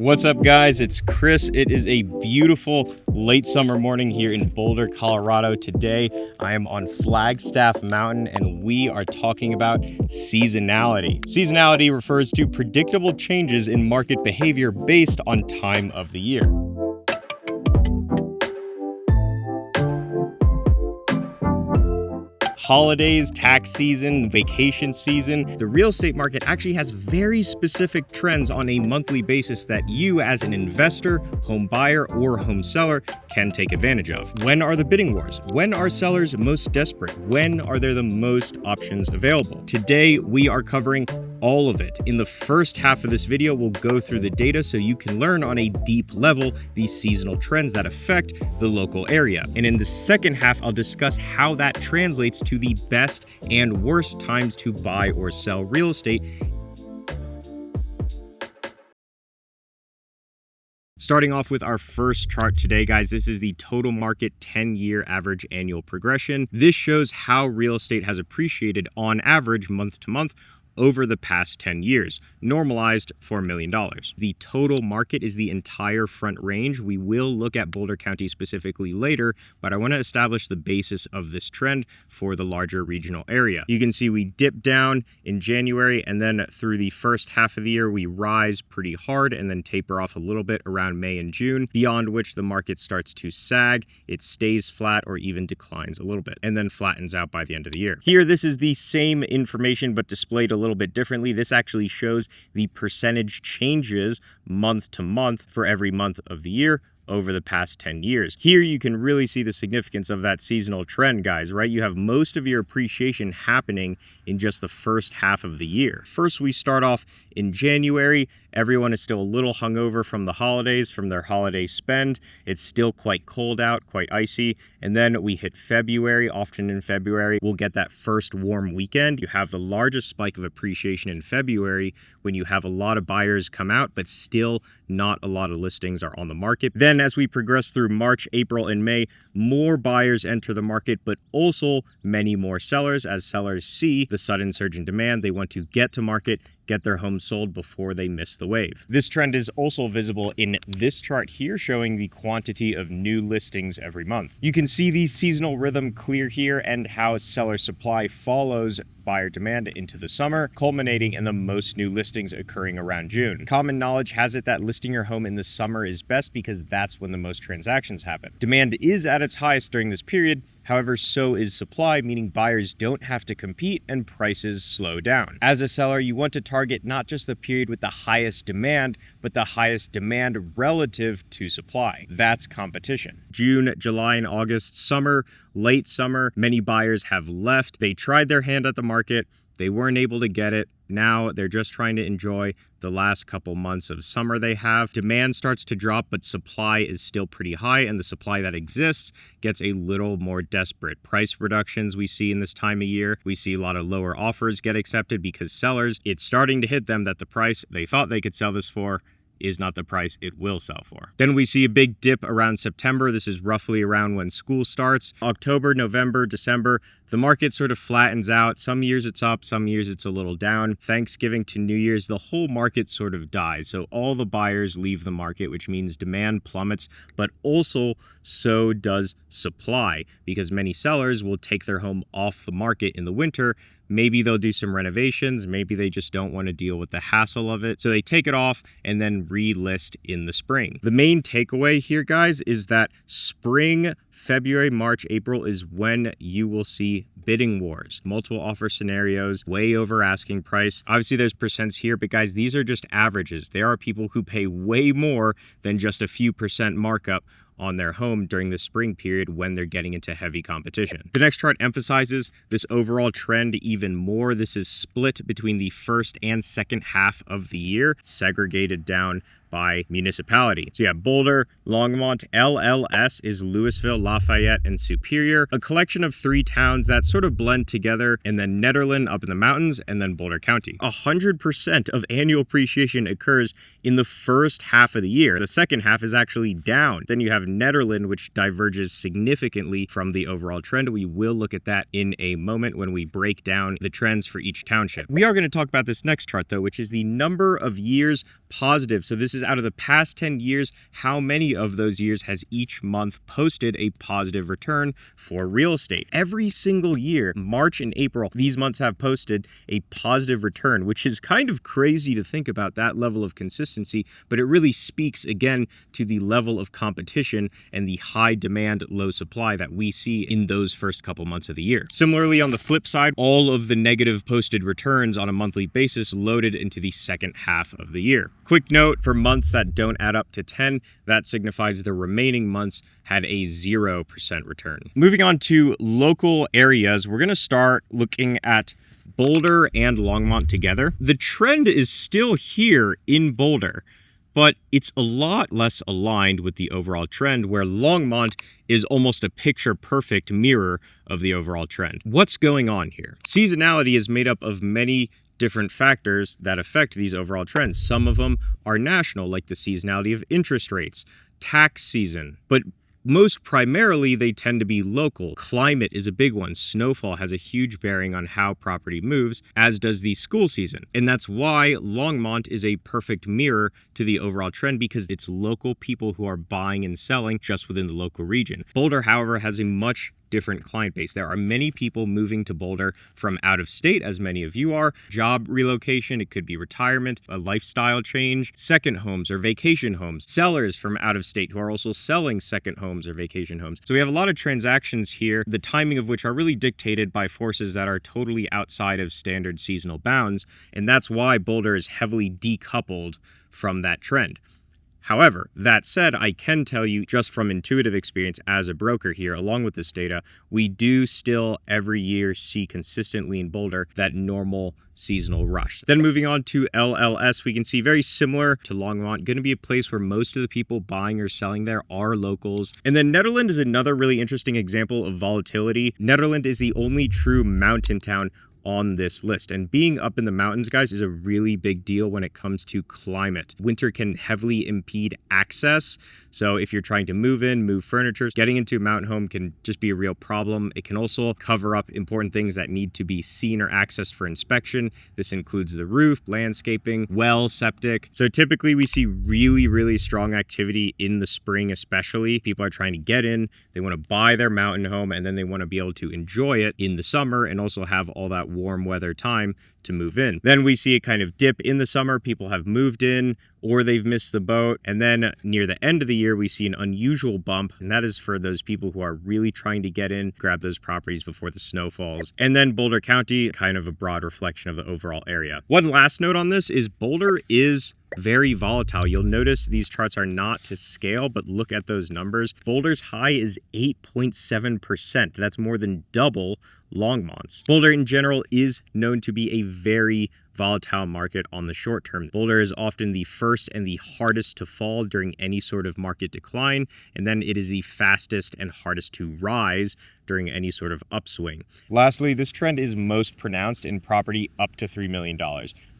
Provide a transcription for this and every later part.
What's up, guys? It's Chris. It is a beautiful late summer morning here in Boulder, Colorado. Today, I am on Flagstaff Mountain and we are talking about seasonality. Seasonality refers to predictable changes in market behavior based on time of the year. Holidays, tax season, vacation season, the real estate market actually has very specific trends on a monthly basis that you as an investor, home buyer, or home seller can take advantage of. When are the bidding wars? When are sellers most desperate? When are there the most options available? Today, we are covering all of it. In the first half of this video, we'll go through the data so you can learn on a deep level these seasonal trends that affect the local area. And in the second half, I'll discuss how that translates to the best and worst times to buy or sell real estate. Starting off with our first chart today, guys, this is the total market 10-year average annual progression. This shows how real estate has appreciated on average month to month over the past 10 years, normalized for $1 million. The total market is the entire front range. We will look at Boulder County specifically later, but I want to establish the basis of this trend for the larger regional area. You can see we dip down in January, and then through the first half of the year, we rise pretty hard and then taper off a little bit around May and June, beyond which the market starts to sag, it stays flat or even declines a little bit, and then flattens out by the end of the year. Here, this is the same information, but displayed a little bit differently. This actually shows the percentage changes month to month for every month of the year over the past 10 years. Here you can really see the significance of that seasonal trend, guys, right? You have most of your appreciation happening in just the first half of the year. First, we start off in January. Everyone is still a little hungover from the holidays, from their holiday spend. It's still quite cold out, quite icy. And then we hit February. Often in February, we'll get that first warm weekend. You have the largest spike of appreciation in February when you have a lot of buyers come out, but still not a lot of listings are on the market. Then as we progress through March, April, and May, more buyers enter the market, but also many more sellers. As sellers see the sudden surge in demand, they want to get to market, get their home sold before they miss the wave. This trend is also visible in this chart here, showing the quantity of new listings every month. You can see the seasonal rhythm clear here and how seller supply follows buyer demand into the summer, culminating in the most new listings occurring around June. Common knowledge has it that listing your home in the summer is best because that's when the most transactions happen. Demand is at its highest during this period, however, so is supply, meaning buyers don't have to compete and prices slow down. As a seller, you want to target not just the period with the highest demand, but the highest demand relative to supply. That's competition. June, July, and August, summer, late summer, many buyers have left. They tried their hand at the market. They weren't able to get it. Now they're just trying to enjoy the last couple months of summer they have. Demand starts to drop, but supply is still pretty high, and the supply that exists gets a little more desperate. Price reductions we see in this time of year. We see a lot of lower offers get accepted because sellers, it's starting to hit them that the price they thought they could sell this for is not the price it will sell for. Then we see a big dip around September. This is roughly around when school starts. October, November, December, the market sort of flattens out. Some years it's up, some years it's a little down. Thanksgiving to New Year's, the whole market sort of dies. So all the buyers leave the market, which means demand plummets, but also so does supply, because many sellers will take their home off the market in the winter. Maybe they'll do some renovations. Maybe they just don't want to deal with the hassle of it. So they take it off and then relist in the spring. The main takeaway here, guys, is that spring, February, March, April is when you will see bidding wars, multiple offer scenarios, way over asking price. Obviously there's percents here, but guys, these are just averages. There are people who pay way more than just a few percent markup on their home during the spring period when they're getting into heavy competition. The next chart emphasizes this overall trend even more. This is split between the first and second half of the year, segregated down by municipality. So yeah, Boulder, Longmont, LLS is Louisville, Lafayette, and Superior, a collection of 3 towns that sort of blend together, and then Nederland up in the mountains, and then Boulder County. 100% of annual appreciation occurs in the first half of the year. The second half is actually down. Then you have Nederland, which diverges significantly from the overall trend. We will look at that in a moment when we break down the trends for each township. We are going to talk about this next chart though, which is the number of years positive. So this is is out of the past 10 years, how many of those years has each month posted a positive return for real estate? Every single year, March and April, these months have posted a positive return, which is kind of crazy to think about that level of consistency, but it really speaks again to the level of competition and the high demand, low supply that we see in those first couple months of the year. Similarly, on the flip side, all of the negative posted returns on a monthly basis loaded into the second half of the year. Quick note, for months that don't add up to 10, that signifies the remaining months had a 0% return. Moving on to local areas, we're going to start looking at Boulder and Longmont together. The trend is still here in Boulder, but it's a lot less aligned with the overall trend, where Longmont is almost a picture-perfect mirror of the overall trend. What's going on here? Seasonality is made up of many different factors that affect these overall trends. Some of them are national, like the seasonality of interest rates, tax season, but most primarily, they tend to be local. Climate is a big one. Snowfall has a huge bearing on how property moves, as does the school season. And that's why Longmont is a perfect mirror to the overall trend, because it's local people who are buying and selling just within the local region. Boulder, however, has a much different client base. There are many people moving to Boulder from out of state, as many of you are. Job relocation, it could be retirement, a lifestyle change, second homes or vacation homes, sellers from out of state who are also selling second homes or vacation homes. So we have a lot of transactions here, the timing of which are really dictated by forces that are totally outside of standard seasonal bounds, and that's why Boulder is heavily decoupled from that trend. However, that said, I can tell you just from intuitive experience as a broker here, along with this data, we do still every year see consistently in Boulder that normal seasonal rush. Then moving on to LLS, we can see very similar to Longmont, going to be a place where most of the people buying or selling there are locals. And then Nederland is another really interesting example of volatility. Nederland is the only true mountain town on this list. And being up in the mountains, guys, is a really big deal when it comes to climate. Winter can heavily impede access. So if you're trying to move furniture, getting into a mountain home can just be a real problem. It can also cover up important things that need to be seen or accessed for inspection. This includes the roof, landscaping, well, septic. So typically we see really, really strong activity in the spring, especially. People are trying to get in, they want to buy their mountain home, and then they want to be able to enjoy it in the summer and also have all that warm weather time to move in. Then we see a kind of dip in the summer. People have moved in or they've missed the boat. And then near the end of the year, we see an unusual bump. And that is for those people who are really trying to get in, grab those properties before the snow falls. And then Boulder County, kind of a broad reflection of the overall area. One last note on this is Boulder is very volatile. You'll notice these charts are not to scale, but look at those numbers. Boulder's high is 8.7%. That's more than double Longmont's. Boulder in general is known to be a very volatile market on the short term. Boulder is often the first and the hardest to fall during any sort of market decline, and then it is the fastest and hardest to rise during any sort of upswing. Lastly, this trend is most pronounced in property up to $3 million.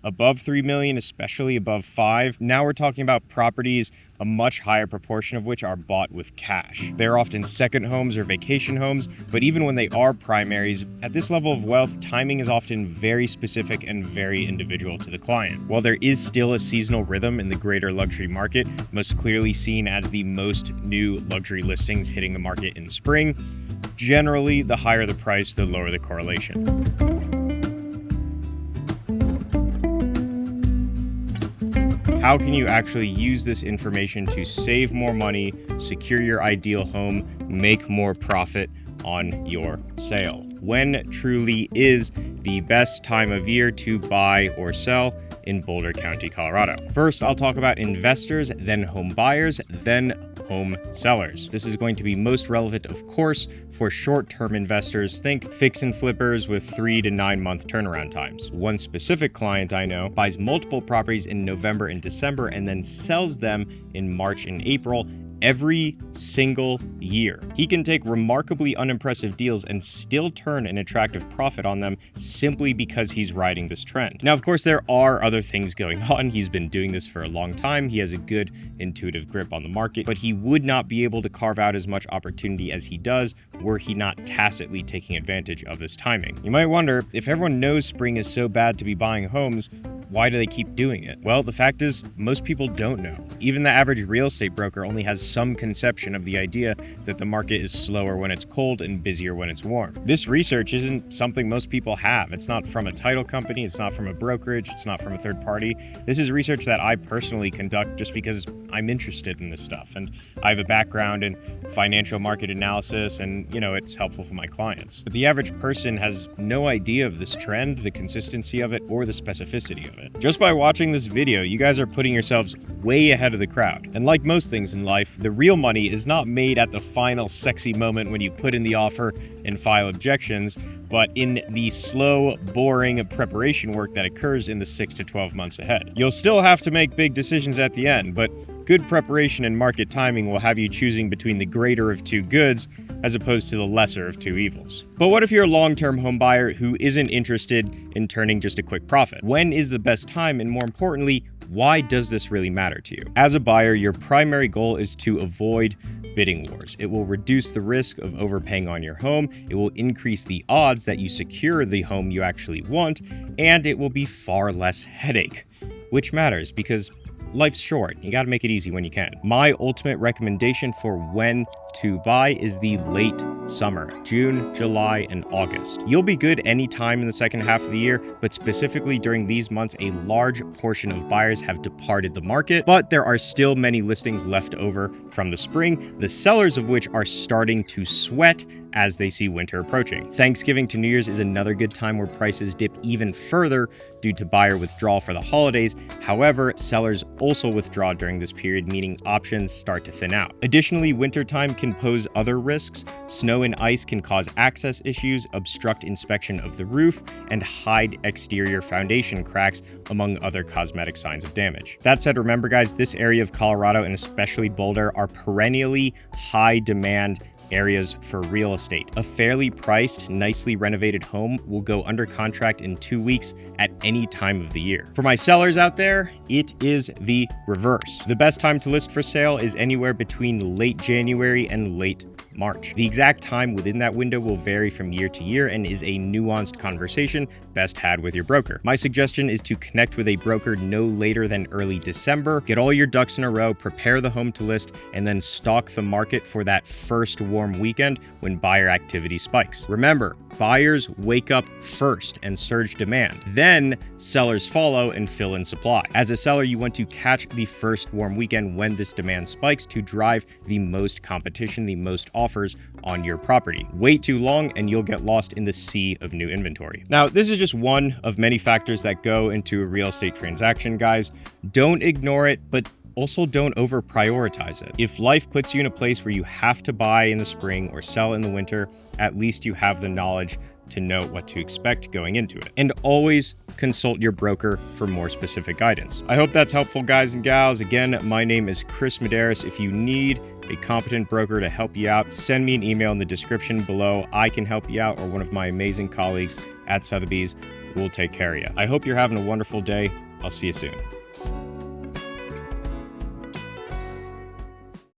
Above 3 million, especially above 5. Now we're talking about properties, a much higher proportion of which are bought with cash. They're often second homes or vacation homes, but even when they are primaries, at this level of wealth, timing is often very specific and very individual to the client. While there is still a seasonal rhythm in the greater luxury market, most clearly seen as the most new luxury listings hitting the market in spring, generally the higher the price, the lower the correlation. How can you actually use this information to save more money, secure your ideal home, make more profit on your sale? When truly is the best time of year to buy or sell in Boulder County, Colorado? First, I'll talk about investors, then home buyers, then home sellers. This is going to be most relevant, of course, for short-term investors. Think fix and flippers with 3 to 9 month turnaround times. One specific client I know buys multiple properties in November and December and then sells them in March and April every single year. He can take remarkably unimpressive deals and still turn an attractive profit on them simply because he's riding this trend. Now, of course, there are other things going on. He's been doing this for a long time. He has a good intuitive grip on the market, but he would not be able to carve out as much opportunity as he does were he not tacitly taking advantage of this timing. You might wonder, if everyone knows spring is so bad to be buying homes, why do they keep doing it? Well, the fact is, most people don't know. Even the average real estate broker only has some conception of the idea that the market is slower when it's cold and busier when it's warm. This research isn't something most people have. It's not from a title company, it's not from a brokerage, it's not from a third party. This is research that I personally conduct just because I'm interested in this stuff, and I have a background in financial market analysis, and it's helpful for my clients. But the average person has no idea of this trend, the consistency of it, or the specificity of it. Just by watching this video, you guys are putting yourselves way ahead of the crowd. And like most things in life, the real money is not made at the final sexy moment when you put in the offer and file objections, but in the slow, boring preparation work that occurs in the 6 to 12 months ahead. You'll still have to make big decisions at the end, but good preparation and market timing will have you choosing between the greater of two goods as opposed to the lesser of two evils. But what if you're a long-term home buyer who isn't interested in turning just a quick profit? When is the best time, and more importantly, why does this really matter to you? As a buyer, your primary goal is to avoid bidding wars. It will reduce the risk of overpaying on your home, it will increase the odds that you secure the home you actually want, and it will be far less headache. Which matters because life's short. You gotta make it easy when you can. My ultimate recommendation for when to buy is the late summer, June, July, and August. You'll be good any time in the second half of the year, but specifically during these months, a large portion of buyers have departed the market, but there are still many listings left over from the spring, the sellers of which are starting to sweat as they see winter approaching. Thanksgiving to New Year's is another good time where prices dip even further due to buyer withdrawal for the holidays. However, sellers also withdraw during this period, meaning options start to thin out. Additionally, wintertime can pose other risks. Snow and ice can cause access issues, obstruct inspection of the roof, and hide exterior foundation cracks, among other cosmetic signs of damage. That said, remember guys, this area of Colorado and especially Boulder are perennially high demand areas for real estate. A fairly priced, nicely renovated home will go under contract in 2 weeks at any time of the year. For my sellers out there, it is the reverse. The best time to list for sale is anywhere between late January and late March. The exact time within that window will vary from year to year and is a nuanced conversation best had with your broker. My suggestion is to connect with a broker no later than early December, get all your ducks in a row, prepare the home to list, and then stalk the market for that first warm weekend when buyer activity spikes. Remember, buyers wake up first and surge demand. Then sellers follow and fill in supply. As a seller, you want to catch the first warm weekend when this demand spikes to drive the most competition, the most offers on your property. Wait too long and you'll get lost in the sea of new inventory. Now, this is just one of many factors that go into a real estate transaction, guys. Don't ignore it, but also don't over prioritize it. If life puts you in a place where you have to buy in the spring or sell in the winter, at least you have the knowledge to know what to expect going into it. And always consult your broker for more specific guidance. I hope that's helpful, guys and gals. Again, my name is Chris Madaras. If you need a competent broker to help you out, send me an email in the description below. I can help you out, or one of my amazing colleagues at Sotheby's will take care of you. I hope you're having a wonderful day. I'll see you soon.